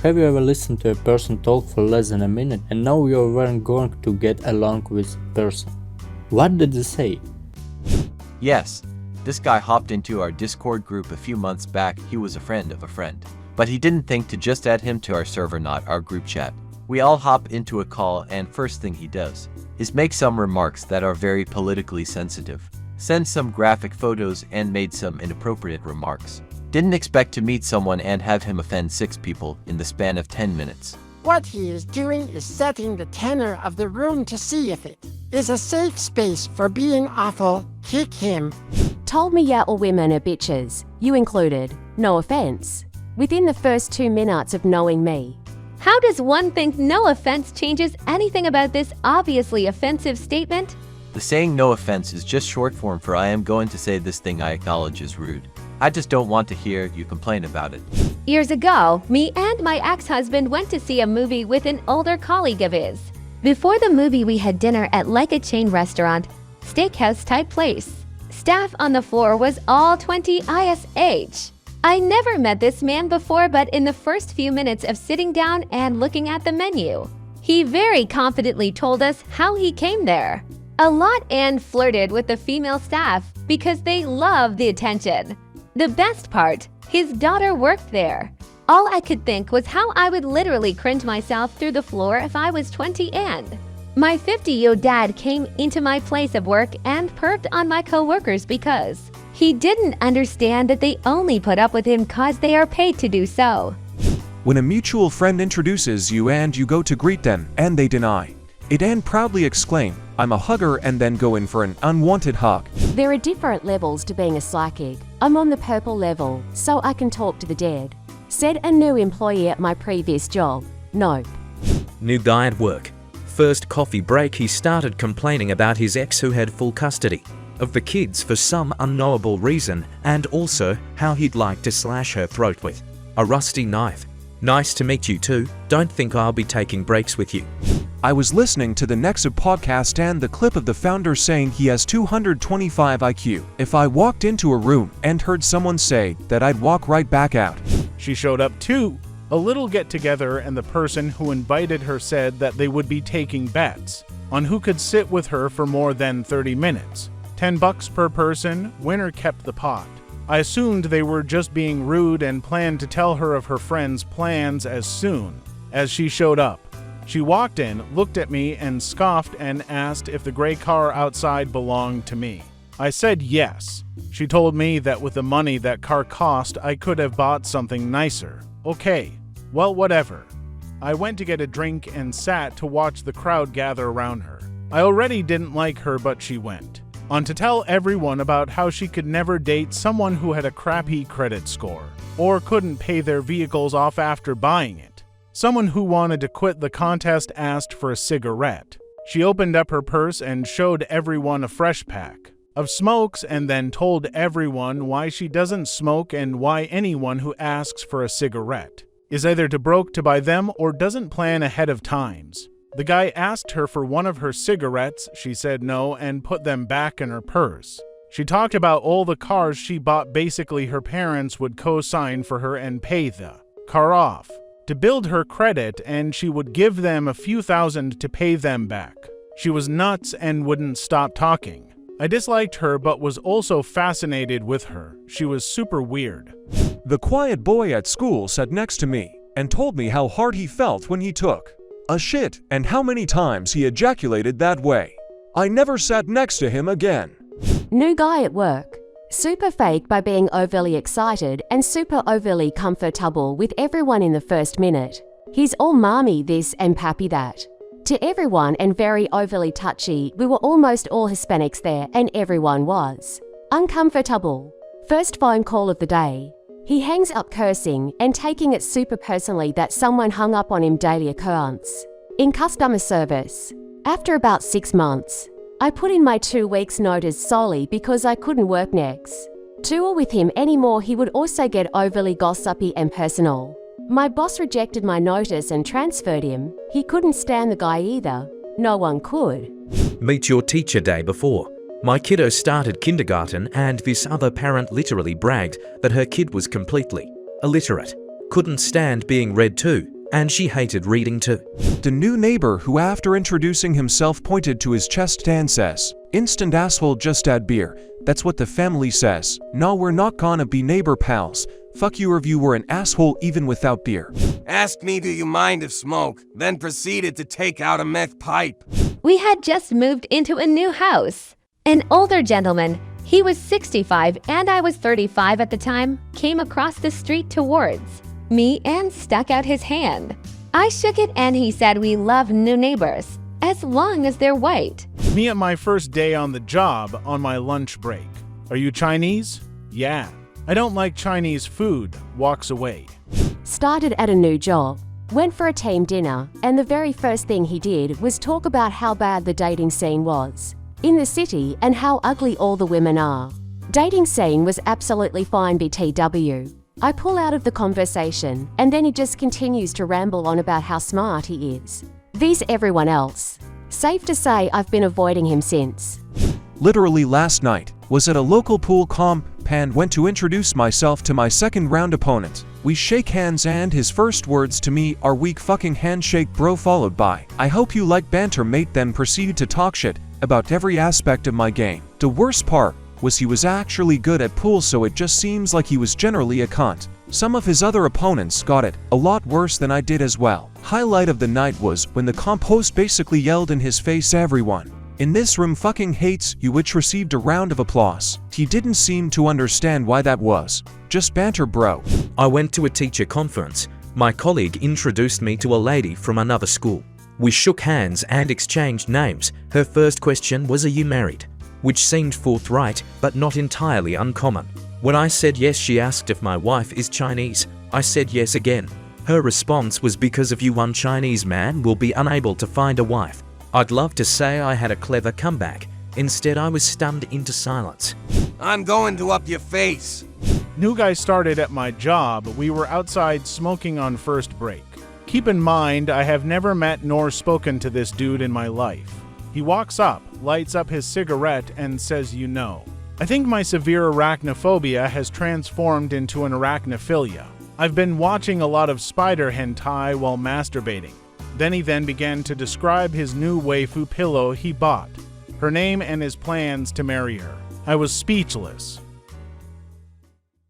Have you ever listened to a person talk for less than a minute and know you weren't going to get along with the person? What did they say? Yes, this guy hopped into our Discord group a few months back. He was a friend of a friend, but he didn't think to just add him to our server, not our group chat. We all hop into a call and first thing he does is make some remarks that are very politically sensitive, send some graphic photos and made some inappropriate remarks. Didn't expect to meet someone and have him offend 6 people in the span of 10 minutes. What he is doing is setting the tenor of the room to see if it is a safe space for being awful. Kick him. Told me yeah all women are bitches, you included, no offense, within the first 2 minutes of knowing me. How does one think no offense changes anything about this obviously offensive statement? The saying no offense is just short form for I am going to say this thing I acknowledge is rude. I just don't want to hear you complain about it. Years ago, me and my ex-husband went to see a movie with an older colleague of his. Before the movie, we had dinner at like a chain restaurant, steakhouse type place. Staff on the floor was all 20 ISH. I never met this man before, but in the first few minutes of sitting down and looking at the menu, he very confidently told us how he came there. A lot and flirted with the female staff because they love the attention. The best part, his daughter worked there. All I could think was how I would literally cringe myself through the floor if I was 20 and my 50-year-old dad came into my place of work and perked on my co-workers because he didn't understand that they only put up with him cause they are paid to do so. When a mutual friend introduces you and you go to greet them and they deny it and proudly exclaim, "I'm a hugger," and then go in for an unwanted hug. There are different levels to being a psychic. I'm on the purple level, so I can talk to the dead. Said a new employee at my previous job. Nope. New guy at work. First coffee break, he started complaining about his ex who had full custody of the kids for some unknowable reason, and also how he'd like to slash her throat with a rusty knife. Nice to meet you too. Don't think I'll be taking breaks with you. I was listening to the Nexa podcast and the clip of the founder saying he has 225 IQ. If I walked into a room and heard someone say that, I'd walk right back out. She showed up too. A little get-together, and the person who invited her said that they would be taking bets on who could sit with her for more than 30 minutes. $10 per person, winner kept the pot. I assumed they were just being rude and planned to tell her of her friend's plans as soon as she showed up. She walked in, looked at me, and scoffed and asked if the gray car outside belonged to me. I said yes. She told me that with the money that car cost, I could have bought something nicer. Okay, well, whatever. I went to get a drink and sat to watch the crowd gather around her. I already didn't like her, but she went on to tell everyone about how she could never date someone who had a crappy credit score or couldn't pay their vehicles off after buying it. Someone who wanted to quit the contest asked for a cigarette. She opened up her purse and showed everyone a fresh pack of smokes and then told everyone why she doesn't smoke and why anyone who asks for a cigarette is either too broke to buy them or doesn't plan ahead of times. The guy asked her for one of her cigarettes. She said no and put them back in her purse. She talked about all the cars she bought. Basically, her parents would co-sign for her and pay the car off to build her credit, and she would give them a few thousand to pay them back. She was nuts and wouldn't stop talking. I disliked her but was also fascinated with her. She was super weird. The quiet boy at school sat next to me and told me how hard he felt when he took a shit and how many times he ejaculated that way. I never sat next to him again. New guy at work. Super fake by being overly excited and super overly comfortable with everyone in the first minute. He's all mommy this and pappy that to everyone and very overly touchy. We were almost all Hispanics there and everyone was uncomfortable. First phone call of the day. He hangs up cursing and taking it super personally that someone hung up on him. Daily occurrence in customer service. After about 6 months, I put in my 2 weeks notice solely because I couldn't work next. Tour with him anymore. He would also get overly gossipy and personal. My boss rejected my notice and transferred him. He couldn't stand the guy either. No one could. Meet your teacher day before. My kiddo started kindergarten and this other parent literally bragged that her kid was completely illiterate. Couldn't stand being read to. and she hated reading too. The new neighbor who after introducing himself pointed to his chest and says, "Instant asshole, just add beer." That's what the family says. No, we're not gonna be neighbor pals. Fuck you if you were an asshole even without beer. Asked me, do you mind if smoke, then proceeded to take out a meth pipe. We had just moved into a new house. An older gentleman, he was 65 and I was 35 at the time, came across the street towards me and stuck out his hand. I shook it and he said we love new neighbors, as long as they're white. Me at my first day on the job on my lunch break. Are you Chinese? Yeah. I don't like Chinese food. Walks away. Started at a new job, went for a team dinner, and the very first thing he did was talk about how bad the dating scene was in the city and how ugly all the women are. Dating scene was absolutely fine BTW. I pull out of the conversation and then he just continues to ramble on about how smart he is. These everyone else. Safe to say I've been avoiding him since. Literally last night, was at a local pool comp and went to introduce myself to my second round opponent. We shake hands and his first words to me are weak fucking handshake bro, followed by, "I hope you like banter mate," then proceeded to talk shit about every aspect of my game. The worst part was he was actually good at pool, so it just seems like he was generally a cunt. Some of his other opponents got it a lot worse than I did as well. Highlight of the night was when the comp host basically yelled in his face, "Everyone in this room fucking hates you," which received a round of applause. He didn't seem to understand why that was. Just banter bro. I went to a teacher conference. My colleague introduced me to a lady from another school. We shook hands and exchanged names. Her first question was, "Are you married?" which seemed forthright but not entirely uncommon. When I said yes, she asked if my wife is Chinese. I said yes again. Her response was, "Because of you, one Chinese man will be unable to find a wife." I'd love to say I had a clever comeback. Instead, I was stunned into silence. I'm going to up your face. New guy started at my job. We were outside smoking on first break. Keep in mind, I have never met nor spoken to this dude in my life. He walks up, lights up his cigarette, and says, "You know." I think my severe arachnophobia has transformed into an arachnophilia. I've been watching a lot of spider hentai while masturbating. Then he began to describe his new waifu pillow he bought, her name and his plans to marry her. I was speechless.